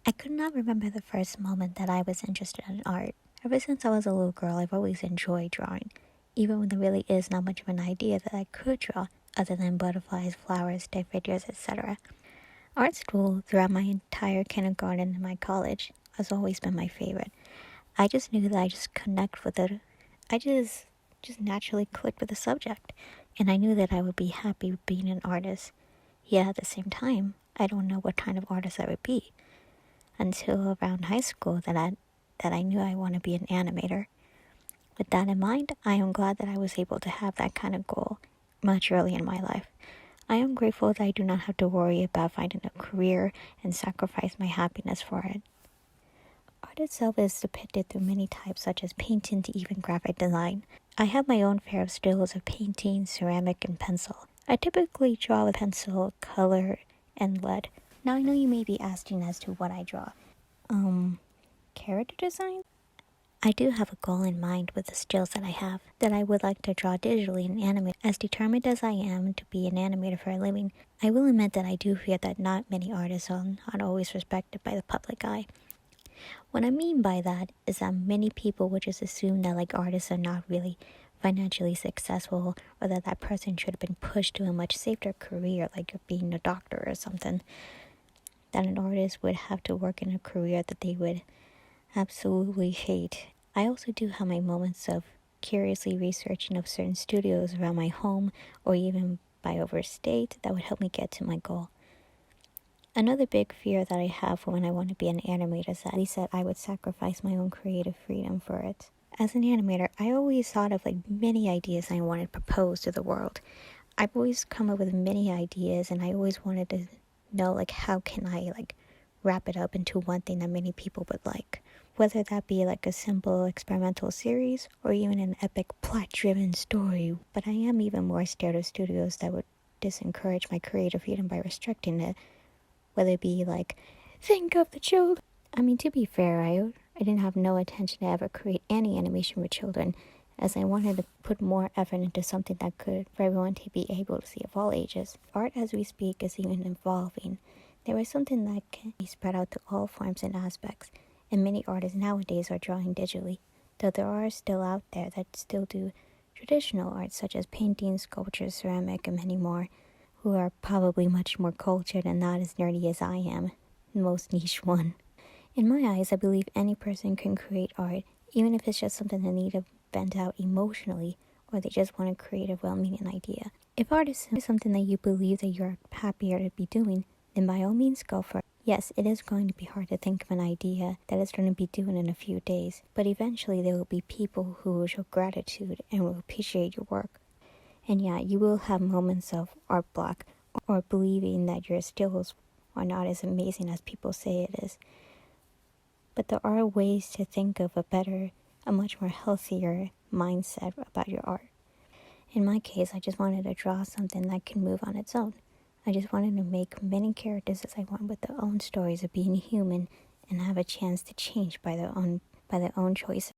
I could not remember the first moment that I was interested in art. Ever since I was a little girl, I've always enjoyed drawing, even when there really is not much of an idea that I could draw other than butterflies, flowers, stick figures, etc. Art school throughout my entire kindergarten and my college has always been my favorite. I just knew that I just connect with it. I just naturally clicked with the subject, and I knew that I would be happy being an artist. Yet at the same time, I don't know what kind of artist I would be until around high school that I knew I want to be an animator. With that in mind, I am glad that I was able to have that kind of goal much early in my life. I am grateful that I do not have to worry about finding a career and sacrifice my happiness for it. Art itself is depicted through many types such as painting to even graphic design. I have my own fair of skills of painting, ceramic, and pencil. I typically draw with pencil, color, and lead. Now I know you may be asking as to what I draw. Character design? I do have a goal in mind with the skills that I have, that I would like to draw digitally and animate. As determined as I am to be an animator for a living, I will admit that I do fear that not many artists are not always respected by the public eye. What I mean by that is that many people would just assume that artists are not really financially successful, or that that person should have been pushed to a much safer career like being a doctor or something. That an artist would have to work in a career that they would absolutely hate. I also do have my moments of curiously researching of certain studios around my home or even by overstate that would help me get to my goal. Another big fear that I have for when I want to be an animator is that I said I would sacrifice my own creative freedom for it. As an animator, I always thought of many ideas I wanted to propose to the world. I've always come up with many ideas, and I always wanted to know how can I wrap it up into one thing that many people would like. Whether that be a simple experimental series or even an epic plot-driven story. But I am even more scared of studios that would disencourage my creative freedom by restricting it. Whether it be think of the children. I mean, to be fair, I didn't have no intention to ever create any animation with children, as I wanted to put more effort into something that could for everyone to be able to see of all ages. Art as we speak is even evolving. There is something that can be spread out to all forms and aspects, and many artists nowadays are drawing digitally, though there are still out there that still do traditional art such as painting, sculpture, ceramic, and many more, who are probably much more cultured and not as nerdy as I am, the most niche one. In my eyes, I believe any person can create art, even if it's just something they need to vent out emotionally, or they just want to create a well-meaning idea. If art is something that you believe that you're happier to be doing, then by all means go for it. Yes, it is going to be hard to think of an idea that is going to be doing in a few days, but eventually there will be people who will show gratitude and will appreciate your work. And yeah, you will have moments of art block or believing that your skills are not as amazing as people say it is. But there are ways to think of a much more healthier mindset about your art. In my case, I just wanted to draw something that can move on its own. I just wanted to make many characters as I want with their own stories of being human and have a chance to change by their own choices.